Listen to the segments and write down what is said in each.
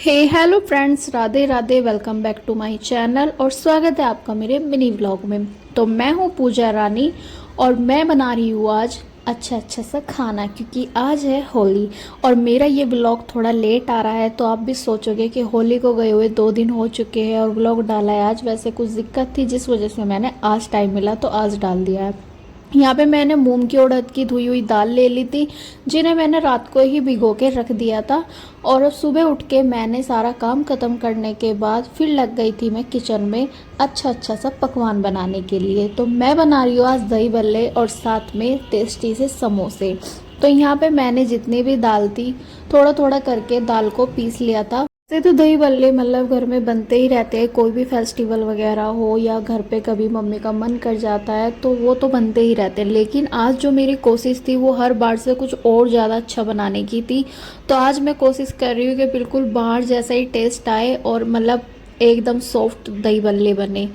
Hey hello friends, Radhe Radhe. Welcome back to my channel और स्वागत है आपका मेरे मिनी व्लॉग में। तो मैं हूँ पूजा रानी और मैं बना रही हूँ आज अच्छा सा खाना, क्योंकि आज है होली। और मेरा ये व्लॉग थोड़ा लेट आ रहा है, तो आप भी सोचोगे कि होली को गए हुए 2 दिन हो चुके हैं और व्लॉग डाला है आज। वैसे कुछ दिक्कत थी जिस वजह से मैंने आज टाइम मिला तो आज डाल दिया है। यहाँ पे मैंने मूंग की उड़द की धुई हुई दाल ले ली थी, जिन्हें मैंने रात को ही भिगो के रख दिया था। और सुबह उठ के मैंने सारा काम ख़त्म करने के बाद फिर लग गई थी मैं किचन में अच्छा सा पकवान बनाने के लिए। तो मैं बना रही हूँ आज दही बल्ले और साथ में टेस्टी से समोसे। तो यहाँ पे मैंने जितनी भी दाल थी थोड़ा थोड़ा करके दाल को पीस लिया था। वैसे तो दही बल्ले मतलब घर में बनते ही रहते हैं, कोई भी फेस्टिवल वगैरह हो या घर पे कभी मम्मी का मन कर जाता है तो वो तो बनते ही रहते हैं। लेकिन आज जो मेरी कोशिश थी वो हर बार से कुछ और ज़्यादा अच्छा बनाने की थी। तो आज मैं कोशिश कर रही हूँ कि बिल्कुल बाहर जैसा ही टेस्ट आए और मतलब एकदम सॉफ्ट दही बल्ले बने।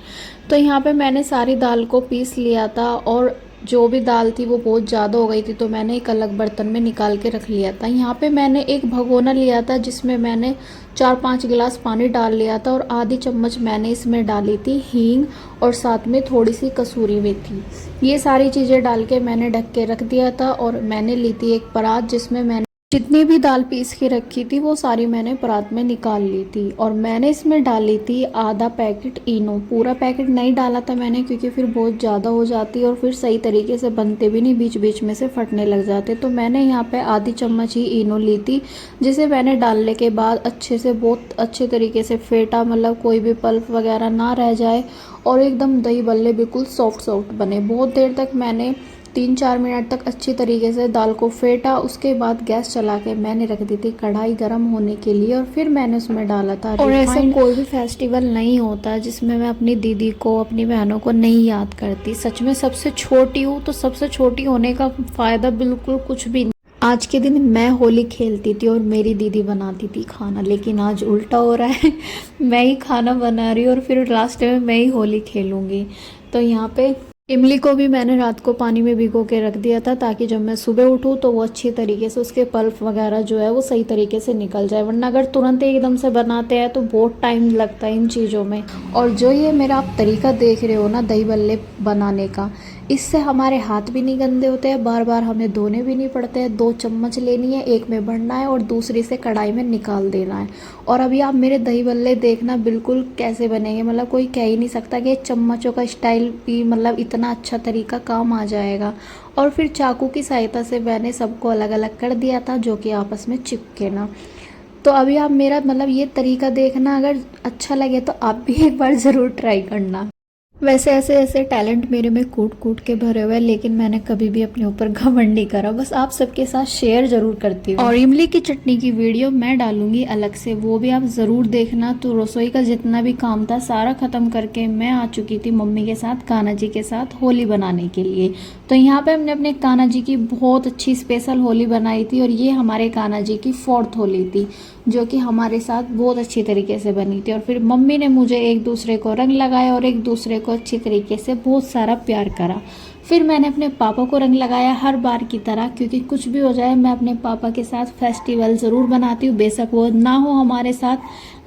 तो यहाँ पे मैंने सारी दाल को पीस लिया था और जो भी दाल थी वो बहुत ज़्यादा हो गई थी, तो मैंने एक अलग बर्तन में निकाल के रख लिया था। यहाँ पे मैंने एक भगोना लिया था जिसमें मैंने 4-5 गिलास पानी डाल लिया था और आधी चम्मच मैंने इसमें डाली थी हींग और साथ में थोड़ी सी कसूरी मेथी। ये सारी चीज़ें डाल के मैंने ढक के रख दिया था। और मैंने ली थी एक परात जिसमें मैंने जितनी भी दाल पीस के रखी थी वो सारी मैंने परात में निकाल ली थी। और मैंने इसमें डाली थी आधा पैकेट इनो। पूरा पैकेट नहीं डाला था मैंने क्योंकि फिर बहुत ज़्यादा हो जाती और फिर सही तरीके से बनते भी नहीं, बीच बीच में से फटने लग जाते। तो मैंने यहाँ पे आधी चम्मच ही इनो ली थी, जिसे मैंने डालने के बाद अच्छे से बहुत अच्छे तरीके से फेंटा, मतलब कोई भी पल्प वगैरह ना रह जाए और एकदम दही बल्ले बिल्कुल सॉफ्ट बने। बहुत देर तक मैंने 3-4 मिनट तक अच्छी तरीके से दाल को फेंटा। उसके बाद गैस चला के मैंने रख दी थी कढ़ाई गर्म होने के लिए और फिर मैंने उसमें डाला था। और ऐसा कोई भी फेस्टिवल नहीं होता जिसमें मैं अपनी दीदी को, अपनी बहनों को नहीं याद करती। सच में सबसे छोटी हूँ, तो सबसे छोटी होने का फ़ायदा बिल्कुल कुछ भी नहीं। आज के दिन मैं होली खेलती थी और मेरी दीदी बनाती थी खाना, लेकिन आज उल्टा हो रहा है मैं ही खाना बना रही हूँ और फिर लास्ट में मैं ही होली खेलूँगी। तो यहाँ पे इमली को भी मैंने रात को पानी में भिगो के रख दिया था, ताकि जब मैं सुबह उठूँ तो वो अच्छी तरीके से उसके पल्प वगैरह जो है वो सही तरीके से निकल जाए। वरना अगर तुरंत एकदम से बनाते हैं तो बहुत टाइम लगता है इन चीज़ों में। और जो ये मेरा आप तरीका देख रहे हो ना दही बल्ले बनाने का, इससे हमारे हाथ भी नहीं गंदे होते हैं, बार बार हमें धोने भी नहीं पड़ते हैं। 2 चम्मच लेनी है, एक में भरना है और दूसरी से कढ़ाई में निकाल देना है। और अभी आप मेरे दही बल्ले देखना बिल्कुल कैसे बनेंगे, मतलब कोई कह ही नहीं सकता कि चम्मचों का स्टाइल भी मतलब इतना अच्छा तरीका काम आ जाएगा। और फिर चाकू की सहायता से मैंने सबको अलग अलग कर दिया था, जो कि आपस में चिपके ना। तो अभी आप मेरा मतलब ये तरीका देखना, अगर अच्छा लगे तो आप भी एक बार ज़रूर ट्राई करना। वैसे ऐसे ऐसे टैलेंट मेरे में कूट कूट के भरे हुए हैं, लेकिन मैंने कभी भी अपने ऊपर घमंड नहीं करा, बस आप सबके साथ शेयर जरूर करती हूँ। और इमली की चटनी की वीडियो मैं डालूंगी अलग से, वो भी आप ज़रूर देखना। तो रसोई का जितना भी काम था सारा ख़त्म करके मैं आ चुकी थी मम्मी के साथ कान्हा जी के साथ होली बनाने के लिए। तो यहाँ पे हमने अपने कान्हा जी की बहुत अच्छी स्पेशल होली बनाई थी और ये हमारे कान्हा जी की 4th होली थी, जो कि हमारे साथ बहुत अच्छी तरीके से बनी थी। और फिर मम्मी ने मुझे एक दूसरे को रंग लगाया और एक दूसरे को अच्छी तरीके से बहुत सारा प्यार करा। फिर मैंने अपने पापा को रंग लगाया हर बार की तरह, क्योंकि कुछ भी हो जाए मैं अपने पापा के साथ फेस्टिवल ज़रूर बनाती हूँ, बेशक वो ना हो हमारे साथ,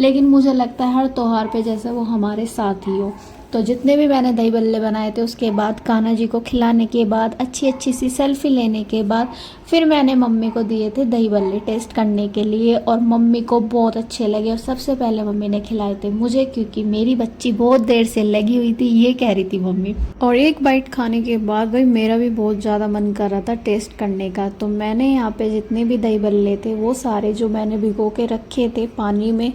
लेकिन मुझे लगता है हर त्योहार पे जैसे वो हमारे साथ ही हो। तो जितने भी मैंने दही बल्ले बनाए थे उसके बाद कान्हा जी को खिलाने के बाद अच्छी सी सेल्फी लेने के बाद फिर मैंने मम्मी को दिए थे दही बल्ले टेस्ट करने के लिए। और मम्मी को बहुत अच्छे लगे और सबसे पहले मम्मी ने खिलाए थे मुझे, क्योंकि मेरी बच्ची बहुत देर से लगी हुई थी, ये कह रही थी मम्मी। और एक बाइट खाने के बाद भाई मेरा भी बहुत ज़्यादा मन कर रहा था टेस्ट करने का। तो मैंने यहाँ पे जितने भी दही बल्ले थे वो सारे जो मैंने भिगो के रखे थे पानी में,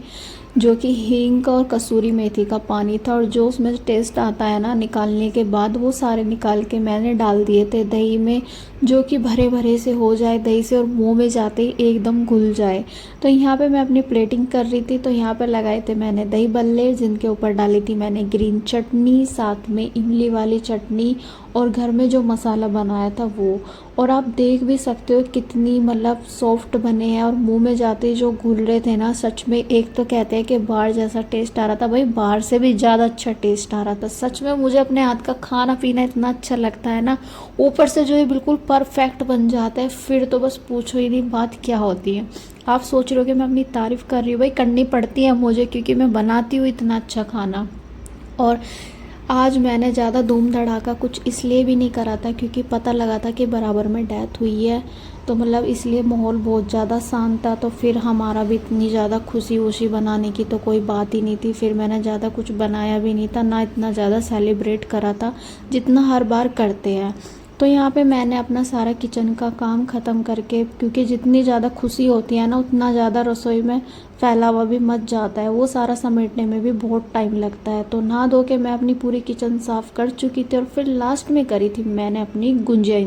जो कि हींग का और कसूरी मेथी का पानी था, और जो उसमें टेस्ट आता है ना निकालने के बाद, वो सारे निकाल के मैंने डाल दिए थे दही में, जो कि भरे भरे से हो जाए दही से और मुंह में जाते ही एकदम घुल जाए। तो यहाँ पे मैं अपनी प्लेटिंग कर रही थी, तो यहाँ पे लगाए थे मैंने दही बल्ले, जिनके ऊपर डाली थी मैंने ग्रीन चटनी, साथ में इमली वाली चटनी और घर में जो मसाला बनाया था वो। और आप देख भी सकते हो कितनी मतलब सॉफ्ट बने हैं, और मुंह में जाते ही जो घुल रहे थे ना, सच में एक तो कहते हैं कि बाहर जैसा टेस्ट आ रहा था, भाई बाहर से भी ज़्यादा अच्छा टेस्ट आ रहा था। सच में मुझे अपने हाथ का खाना पीना इतना अच्छा लगता है ना, ऊपर से जो ये बिल्कुल परफेक्ट बन जाता है, फिर तो बस पूछो ही नहीं बात क्या होती है। आप सोच रहे हो कि मैं अपनी तारीफ़ कर रही हूँ, भाई करनी पड़ती है मुझे, क्योंकि मैं बनाती हूँ इतना अच्छा खाना। और आज मैंने ज़्यादा धूम धड़ाका कुछ इसलिए भी नहीं करा था क्योंकि पता लगा था कि बराबर में डेथ हुई है, तो मतलब इसलिए माहौल बहुत ज़्यादा शांत था। तो फिर हमारा भी इतनी ज़्यादा खुशी वुशी बनाने की तो कोई बात ही नहीं थी। फिर मैंने ज़्यादा कुछ बनाया भी नहीं था, ना इतना ज़्यादा सेलिब्रेट करा था जितना हर बार करते हैं। तो यहाँ पे मैंने अपना सारा किचन का काम ख़त्म करके, क्योंकि जितनी ज़्यादा खुशी होती है ना उतना ज़्यादा रसोई में फैलावा भी मच जाता है, वो सारा समेटने में भी बहुत टाइम लगता है। तो नहा धो के मैं अपनी पूरी किचन साफ़ कर चुकी थी, और फिर लास्ट में करी थी मैंने अपनी गुंजिया।